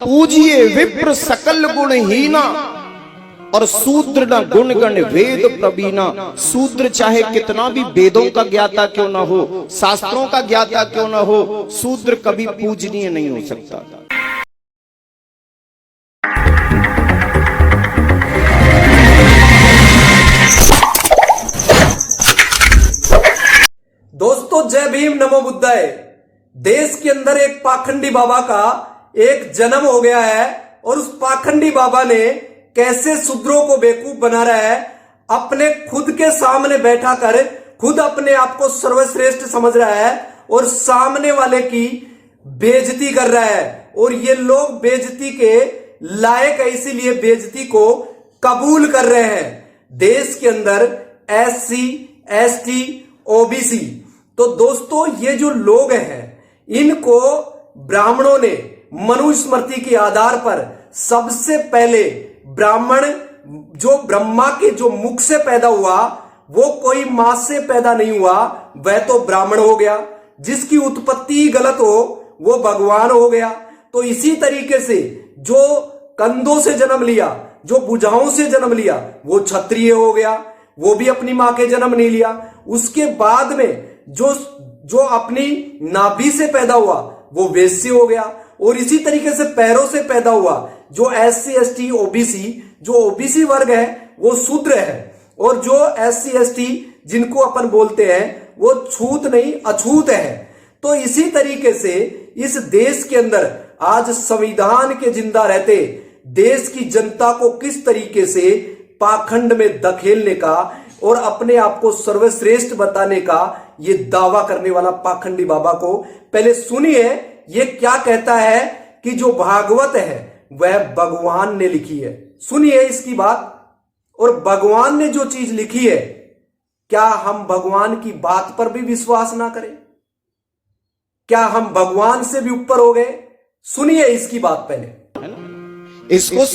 पूजिए विप्र सकल गुणहीना और शूद्र न गुण गण वेद प्रवीणा। शूद्र चाहे कितना भी वेदों का ज्ञाता क्यों ना हो, शास्त्रों का ज्ञाता क्यों ना हो, शूद्र कभी पूजनीय नहीं हो सकता। दोस्तों जय भीम नमो बुद्धाय। देश के अंदर एक पाखंडी बाबा का एक जन्म हो गया है और उस पाखंडी बाबा ने कैसे शूद्रों को बेवकूफ बना रहा है, अपने खुद के सामने बैठा कर खुद अपने आप को सर्वश्रेष्ठ समझ रहा है और सामने वाले की बेइज्जती कर रहा है। और ये लोग बेइज्जती के लायक है, इसीलिए बेइज्जती को कबूल कर रहे हैं। देश के अंदर SC, ST, OBC, तो दोस्तों ये जो लोग हैं इनको ब्राह्मणों ने मनुस्मृति के आधार पर सबसे पहले ब्राह्मण जो ब्रह्मा के जो मुख से पैदा हुआ वो कोई मां से पैदा नहीं हुआ, वह तो ब्राह्मण हो गया। जिसकी उत्पत्ति गलत हो वो भगवान हो गया। तो इसी तरीके से जो कंधों से जन्म लिया, जो भुजाओं से जन्म लिया, वो क्षत्रिय हो गया, वो भी अपनी मां के जन्म नहीं लिया। उसके बाद में जो अपनी नाभि से पैदा हुआ वो वैश्य हो गया। और इसी तरीके से पैरों से पैदा हुआ जो SC, ST, OBC, जो OBC वर्ग है वो शूद्र है। और जो SC, ST जिनको अपन बोलते हैं वो छूत नहीं अछूत है। तो इसी तरीके से इस देश के अंदर आज संविधान के जिंदा रहते देश की जनता को किस तरीके से पाखंड में धकेलने का और अपने आप को सर्वश्रेष्ठ बताने का ये दावा करने वाला पाखंडी बाबा को पहले सुनिए ये क्या कहता है कि जो भागवत है वह भगवान ने लिखी है। सुनिए इसकी बात। और भगवान ने जो चीज लिखी है, क्या हम भगवान की बात पर भी विश्वास ना करें? क्या हम भगवान से भी ऊपर हो गए? सुनिए इसकी बात पहले। इसको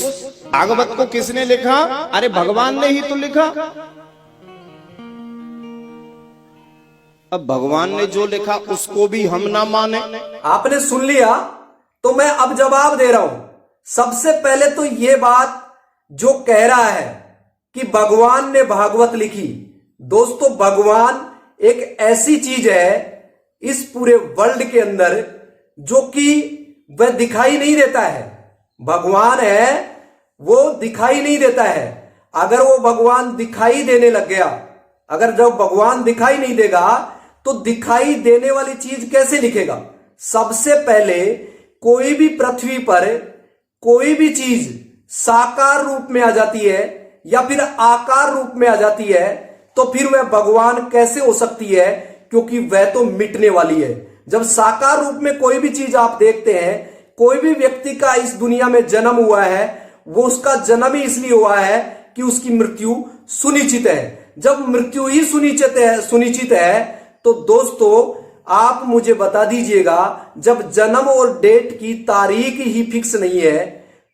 भागवत को किसने लिखा? अरे भगवान ने ही तो लिखा। अब भगवान ने जो लिखा उसको भी हम ना माने। आपने सुन लिया तो मैं अब जवाब दे रहा हूं। सबसे पहले तो यह बात जो कह रहा है कि भगवान ने भागवत लिखी, दोस्तों भगवान एक ऐसी चीज है इस पूरे वर्ल्ड के अंदर जो कि वह दिखाई नहीं देता है। भगवान है वो दिखाई नहीं देता है। अगर वो भगवान दिखाई देने लग गया, अगर जब भगवान दिखाई नहीं देगा तो दिखाई देने वाली चीज कैसे लिखेगा? सबसे पहले कोई भी पृथ्वी पर कोई भी चीज साकार रूप में आ जाती है या फिर आकार रूप में आ जाती है तो फिर वह भगवान कैसे हो सकती है? क्योंकि वह तो मिटने वाली है। जब साकार रूप में कोई भी चीज आप देखते हैं, कोई भी व्यक्ति का इस दुनिया में जन्म हुआ है, वो उसका जन्म ही इसलिए हुआ है कि उसकी मृत्यु सुनिश्चित है। जब मृत्यु ही सुनिश्चित है तो दोस्तों आप मुझे बता दीजिएगा, जब जन्म और डेट की तारीख ही फिक्स नहीं है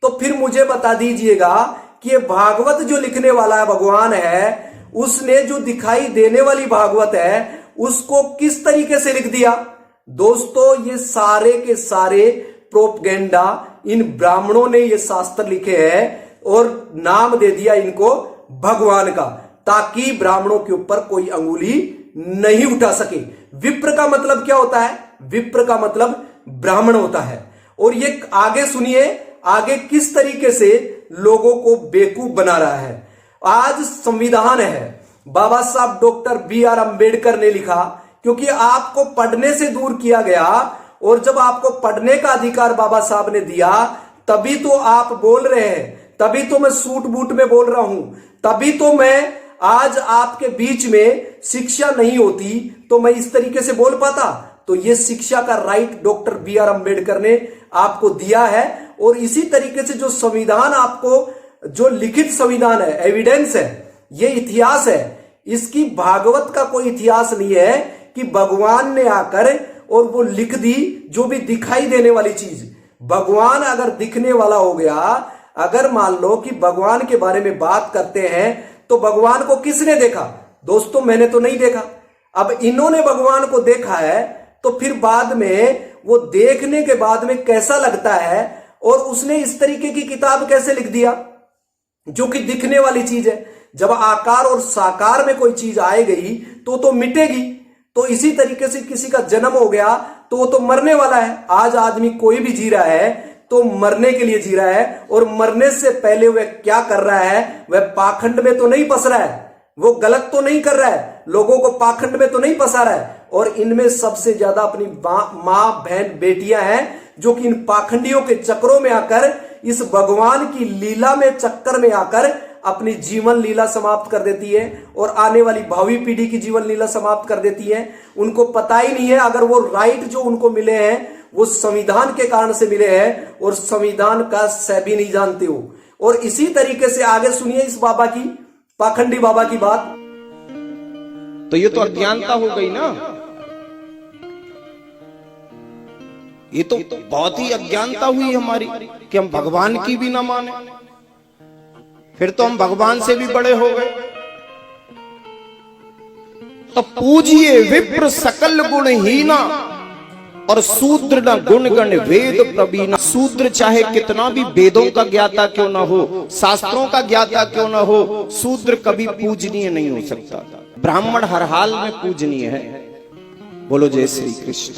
तो फिर मुझे बता दीजिएगा कि ये भागवत जो लिखने वाला है भगवान है, उसने जो दिखाई देने वाली भागवत है उसको किस तरीके से लिख दिया? दोस्तों ये सारे के सारे प्रोपगेंडा इन ब्राह्मणों ने ये शास्त्र लिखे हैं और नाम दे दिया इनको भगवान का, ताकि ब्राह्मणों के ऊपर कोई अंगुली नहीं उठा सके। विप्र का मतलब क्या होता है? विप्र का मतलब ब्राह्मण होता है। और ये आगे सुनिए, आगे किस तरीके से लोगों को बेवकूफ बना रहा है। आज संविधान है, बाबा साहब डॉक्टर BR अम्बेडकर ने लिखा, क्योंकि आपको पढ़ने से दूर किया गया। और जब आपको पढ़ने का अधिकार बाबा साहब ने दिया तभी तो आप बोल रहे हैं, तभी तो मैं सूट बूट में बोल रहा हूं, तभी तो मैं आज आपके बीच में शिक्षा नहीं होती तो मैं इस तरीके से बोल पाता। तो ये शिक्षा का राइट डॉक्टर BR अम्बेडकर ने आपको दिया है। और इसी तरीके से जो संविधान आपको, जो लिखित संविधान है, एविडेंस है, ये इतिहास है। इसकी भागवत का कोई इतिहास नहीं है कि भगवान ने आकर और वो लिख दी जो भी दिखाई देने वाली चीज। भगवान अगर दिखने वाला हो गया, अगर मान लो कि भगवान के बारे में बात करते हैं तो भगवान को किसने देखा? दोस्तों मैंने तो नहीं देखा। अब इन्होंने भगवान को देखा है तो फिर बाद में वो देखने के बाद में कैसा लगता है और उसने इस तरीके की किताब कैसे लिख दिया जो कि दिखने वाली चीज है। जब आकार और साकार में कोई चीज आए गई तो मिटेगी। तो इसी तरीके से किसी का जन्म हो गया तो वो तो मरने वाला है। आज आदमी कोई भी जी रहा है तो मरने के लिए जी रहा है, और मरने से पहले वह क्या कर रहा है, वह पाखंड में तो नहीं फंस रहा है, वो गलत तो नहीं कर रहा है, लोगों को पाखंड में तो नहीं फंसा रहा है। और इनमें सबसे ज्यादा अपनी मां बहन बेटियां हैं जो कि इन पाखंडियों के चक्रों में आकर, इस भगवान की लीला में चक्कर में आकर अपनी जीवन लीला समाप्त कर देती है और आने वाली भावी पीढ़ी की जीवन लीला समाप्त कर देती है। उनको पता ही नहीं है अगर वो राइट जो उनको मिले हैं वो संविधान के कारण से मिले हैं, और संविधान का सह भी नहीं जानते हो। और इसी तरीके से आगे सुनिए इस बाबा की, पाखंडी बाबा की बात। तो ये तो अज्ञानता हो गई ना, ये तो बहुत ही अज्ञानता हुई हमारी कि हम भगवान की भी ना माने, फिर तो हम भगवान से भी बड़े हो गए। तो पूजिए विप्र सकल गुणहीना और शूद्र न गुण गण वेद प्रवीणा। शूद्र चाहे कितना भी वेदों का ज्ञाता क्यों ना हो, शास्त्रों का ज्ञाता क्यों ना हो, शूद्र कभी पूजनीय नहीं हो सकता। ब्राह्मण हर हाल में पूजनीय है। बोलो जय श्री कृष्ण।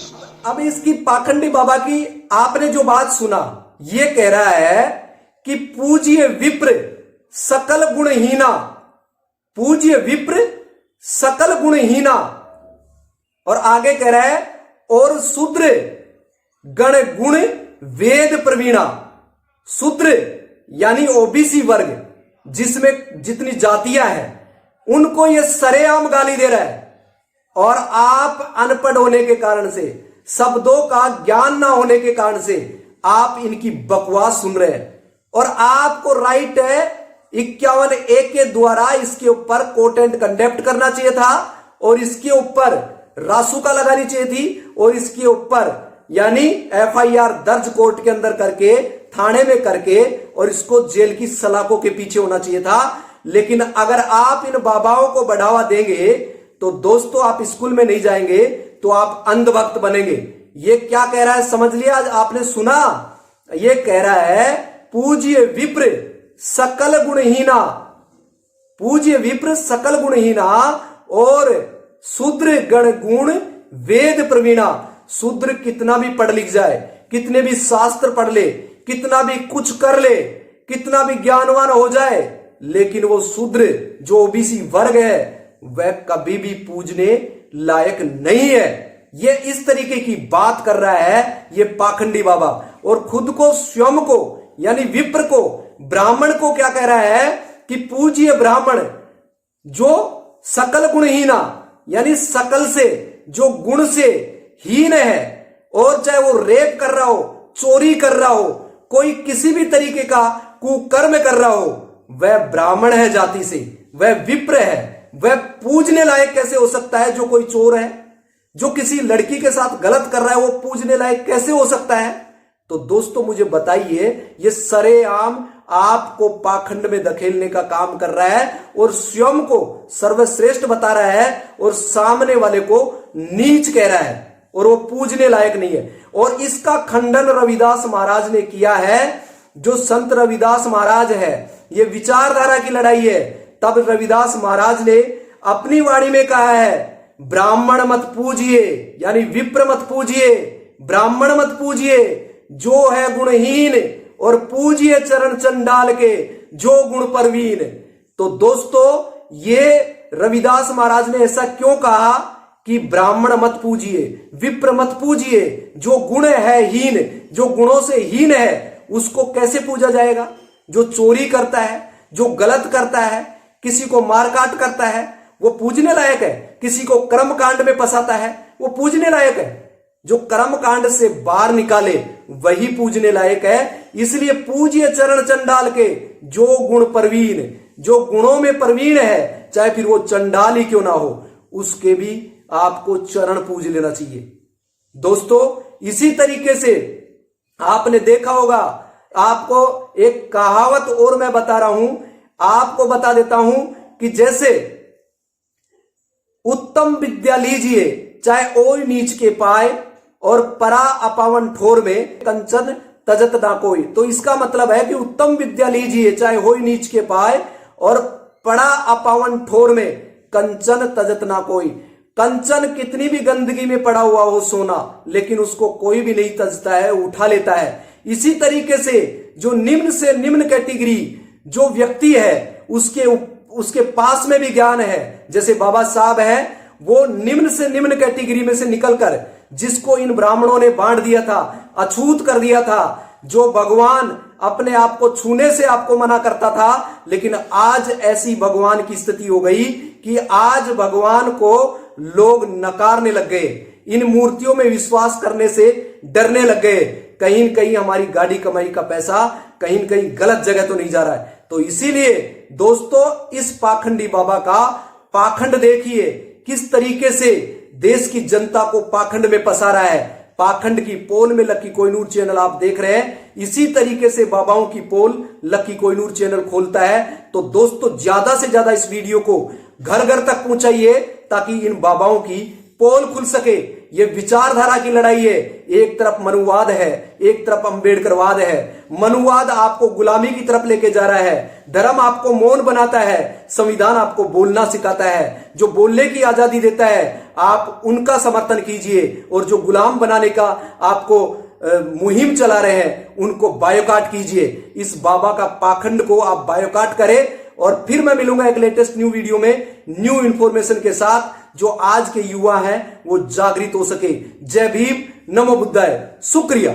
अब इसकी पाखंडी बाबा की आपने जो बात सुना, ये कह रहा है कि पूज्य विप्र सकल गुणहीना, पूज्य विप्र सकल गुणहीना, और आगे कह रहा है और शूद्र गण गुण वेद प्रवीणा। शूद्र यानी ओबीसी वर्ग, जिसमें जितनी जातियां हैं, उनको ये सरेआम गाली दे रहा है। और आप अनपढ़ होने के कारण से, शब्दों का ज्ञान ना होने के कारण से आप इनकी बकवास सुन रहे हैं। और आपको राइट है 51A के द्वारा इसके ऊपर कोर्ट एंड कंडेप्ट करना चाहिए था, और इसके ऊपर रासुका लगानी चाहिए थी, और इसके ऊपर यानी FIR दर्ज कोर्ट के अंदर करके, थाने में करके, और इसको जेल की सलाखों के पीछे होना चाहिए था। लेकिन अगर आप इन बाबाओं को बढ़ावा देंगे तो दोस्तों आप स्कूल में नहीं जाएंगे तो आप अंधभक्त बनेंगे। ये क्या कह रहा है समझ लिया? आज आपने सुना, ये कह रहा है पूज्य विप्र सकल गुणहीना, पूज्य विप्र सकल गुणहीना और शूद्र गण गुण वेद प्रवीणा। शूद्र कितना भी पढ़ लिख जाए, कितने भी शास्त्र पढ़ ले, कितना भी कुछ कर ले, कितना भी ज्ञानवान हो जाए, लेकिन वो शूद्र जो ओबीसी वर्ग है वह कभी भी पूजने लायक नहीं है। ये इस तरीके की बात कर रहा है ये पाखंडी बाबा, और खुद को स्वयं को यानी विप्र को, ब्राह्मण को क्या कह रहा है कि पूज्य ब्राह्मण जो सकल गुणहीना यानी सकल से, जो गुण से हीन है, और चाहे वो रेप कर रहा हो, चोरी कर रहा हो, कोई किसी भी तरीके का कुकर्म कर रहा हो, वह ब्राह्मण है जाति से, वह विप्र है। वह पूजने लायक कैसे हो सकता है? जो कोई चोर है, जो किसी लड़की के साथ गलत कर रहा है, वो पूजने लायक कैसे हो सकता है? तो दोस्तों मुझे बताइए, ये सरेआम आपको पाखंड में धकेलने का काम कर रहा है, और स्वयं को सर्वश्रेष्ठ बता रहा है, और सामने वाले को नीच कह रहा है, और वो पूजने लायक नहीं है। और इसका खंडन रविदास महाराज ने किया है। जो संत रविदास महाराज है, ये विचारधारा की लड़ाई है। तब रविदास महाराज ने अपनी वाणी में कहा है, ब्राह्मण मत पूजिए, यानी विप्र मत पूजिए, ब्राह्मण मत पूजिए जो है गुणहीन, और पूजिए चरण चंडाल के जो गुण परवीन। तो दोस्तों ये रविदास महाराज ने ऐसा क्यों कहा कि ब्राह्मण मत पूजिए, विप्र मत पूजिए, जो गुण है हीन, जो गुणों से हीन है उसको कैसे पूजा जाएगा? जो चोरी करता है, जो गलत करता है, किसी को मारकाट करता है, वो पूजने लायक है। किसी को कर्म कांड में फंसाता है, वो पूजने लायक है। जो कर्म कांड से बाहर निकाले वही पूजने लायक है। इसलिए पूज्य चरण चंडाल के जो गुण परवीन, जो गुणों में परवीन है, चाहे फिर वो चंडाल ही क्यों ना हो, उसके भी आपको चरण पूज लेना चाहिए। दोस्तों इसी तरीके से आपने देखा होगा, आपको एक कहावत और मैं बता रहा हूं, आपको बता देता हूं कि जैसे उत्तम विद्या लीजिए चाहे ओय नीच के पाए, और परा अपावन ठोर में कंचन तजत ना कोई। तो इसका मतलब है कि उत्तम विद्या लीजिए चाहे होई नीच के पाए, और पड़ा अपावन ठोर में कंचन तजत ना कोई। कंचन कितनी भी गंदगी में पड़ा हुआ हो सोना, लेकिन उसको कोई भी नहीं तजता है, उठा लेता है। इसी तरीके से जो निम्न से निम्न कैटेगरी जो व्यक्ति है, उसके पास में भी ज्ञान है, जैसे बाबा साहब है, वो निम्न से निम्न कैटेगरी में से निकलकर, जिसको इन ब्राह्मणों ने बांट दिया था, अछूत कर दिया था, जो भगवान अपने आप को छूने से आपको मना करता था, लेकिन आज ऐसी भगवान की स्थिति हो गई कि आज भगवान को लोग नकारने लग गए, इन मूर्तियों में विश्वास करने से डरने लग गए। कहीं न कहीं हमारी गाड़ी कमाई का पैसा कहीं न कहीं गलत जगह तो नहीं जा रहा है। तो इसीलिए दोस्तों, इस पाखंडी बाबा का पाखंड देखिए, किस तरीके से देश की जनता को पाखंड में फंसा रहा है। पाखंड की पोल में लकी कोहिनूर चैनल आप देख रहे हैं, इसी तरीके से बाबाओं की पोल लकी कोहिनूर चैनल खोलता है। तो दोस्तों, ज्यादा से ज्यादा इस वीडियो को घर घर तक पहुंचाइए, ताकि इन बाबाओं की पोल खुल सके। ये विचारधारा की लड़ाई है, एक तरफ मनुवाद है, एक तरफ अंबेडकरवाद है। मनुवाद आपको गुलामी की तरफ लेके जा रहा है, धर्म आपको मौन बनाता है, संविधान आपको बोलना सिखाता है। जो बोलने की आजादी देता है, आप उनका समर्थन कीजिए, और जो गुलाम बनाने का आपको मुहिम चला रहे हैं, उनको बायोकाट कीजिए। इस बाबा का पाखंड को आप बायोकाट करें। और फिर मैं मिलूंगा एक लेटेस्ट न्यू वीडियो में, न्यू इंफॉर्मेशन के साथ, जो आज के युवा हैं वो जागृत हो सके। जय भीम, नमो बुद्धाय, शुक्रिया।